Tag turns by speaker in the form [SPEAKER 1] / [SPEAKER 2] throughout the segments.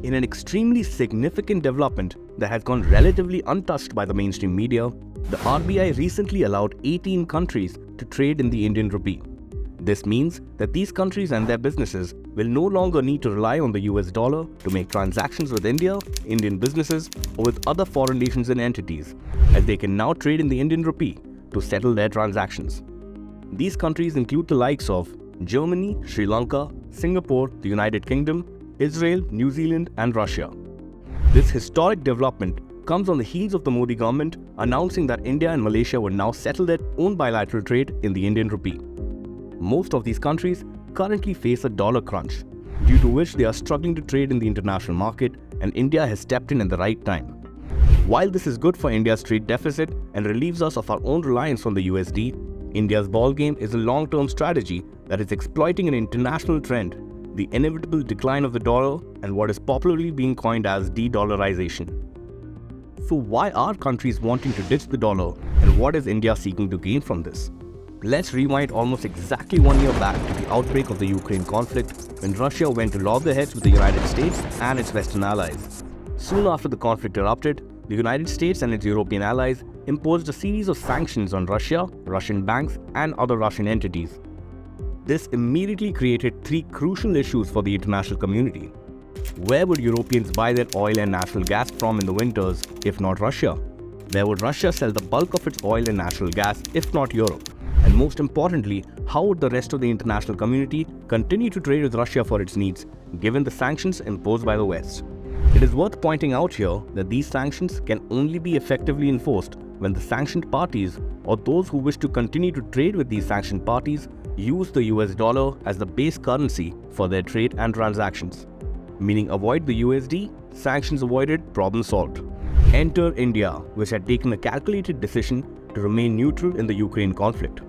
[SPEAKER 1] In an extremely significant development that has gone relatively untouched by the mainstream media, the RBI recently allowed 18 countries to trade in the Indian rupee. This means that these countries and their businesses will no longer need to rely on the US dollar to make transactions with India, Indian businesses, or with other foreign nations and entities, as they can now trade in the Indian rupee to settle their transactions. These countries include the likes of Germany, Sri Lanka, Singapore, the United Kingdom, Israel, New Zealand, and Russia. This historic development comes on the heels of the Modi government announcing that India and Malaysia would now settle their own bilateral trade in the Indian rupee. Most of these countries currently face a dollar crunch, due to which they are struggling to trade in the international market, and India has stepped in at the right time. While this is good for India's trade deficit and relieves us of our own reliance on the USD, India's ballgame is a long-term strategy that is exploiting an international trend, the inevitable decline of the dollar and what is popularly being coined as de-dollarization. So why are countries wanting to ditch the dollar, and what is India seeking to gain from this? Let's rewind almost exactly 1 year back to the outbreak of the Ukraine conflict, when Russia went to loggerheads with the United States and its Western allies. Soon after the conflict erupted, the United States and its European allies imposed a series of sanctions on Russia, Russian banks, and other Russian entities. This immediately created three crucial issues for the international community. Where would Europeans buy their oil and natural gas from in the winters, if not Russia? Where would Russia sell the bulk of its oil and natural gas, if not Europe? And most importantly, how would the rest of the international community continue to trade with Russia for its needs, given the sanctions imposed by the West? It is worth pointing out here that these sanctions can only be effectively enforced when the sanctioned parties, or those who wish to continue to trade with these sanctioned parties, use the US dollar as the base currency for their trade and transactions. Meaning avoid the USD, sanctions avoided, problem solved. Enter India, which had taken a calculated decision to remain neutral in the Ukraine conflict.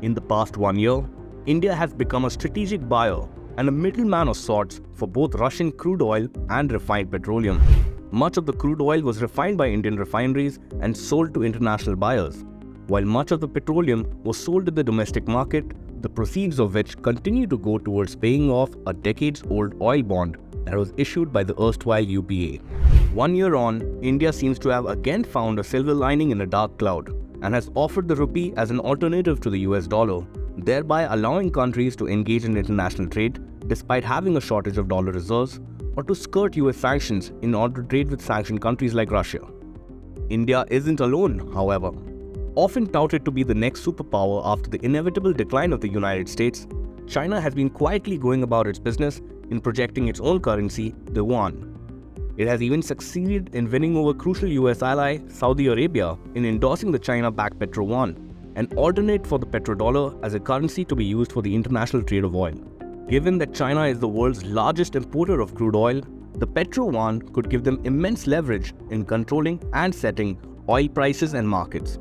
[SPEAKER 1] In the past 1 year, India has become a strategic buyer and a middleman of sorts for both Russian crude oil and refined petroleum. Much of the crude oil was refined by Indian refineries and sold to international buyers, while much of the petroleum was sold to the domestic market, the proceeds of which continue to go towards paying off a decades-old oil bond that was issued by the erstwhile UPA. 1 year on, India seems to have again found a silver lining in a dark cloud and has offered the rupee as an alternative to the US dollar, thereby allowing countries to engage in international trade despite having a shortage of dollar reserves, or to skirt US sanctions in order to trade with sanctioned countries like Russia. India isn't alone, however. Often touted to be the next superpower after the inevitable decline of the United States, China has been quietly going about its business in projecting its own currency, the yuan. It has even succeeded in winning over crucial US ally Saudi Arabia in endorsing the China-backed petro yuan, an alternate for the petrodollar as a currency to be used for the international trade of oil. Given that China is the world's largest importer of crude oil, the petro yuan could give them immense leverage in controlling and setting oil prices and markets.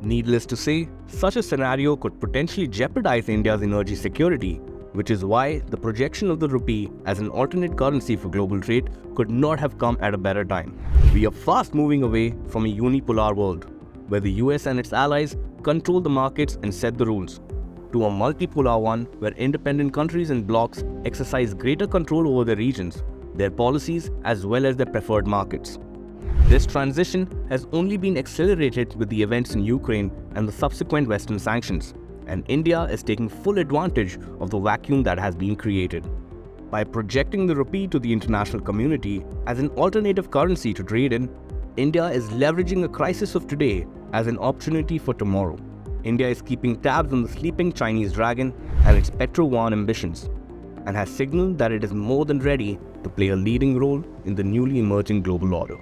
[SPEAKER 1] Needless to say, such a scenario could potentially jeopardize India's energy security, which is why the projection of the rupee as an alternate currency for global trade could not have come at a better time. We are fast moving away from a unipolar world, where the US and its allies control the markets and set the rules, to a multipolar one where independent countries and blocs exercise greater control over their regions, their policies, as well as their preferred markets. This transition has only been accelerated with the events in Ukraine and the subsequent Western sanctions, and India is taking full advantage of the vacuum that has been created. By projecting the rupee to the international community as an alternative currency to trade in, India is leveraging a crisis of today as an opportunity for tomorrow. India is keeping tabs on the sleeping Chinese dragon and its petro yuan ambitions, and has signaled that it is more than ready to play a leading role in the newly emerging global order.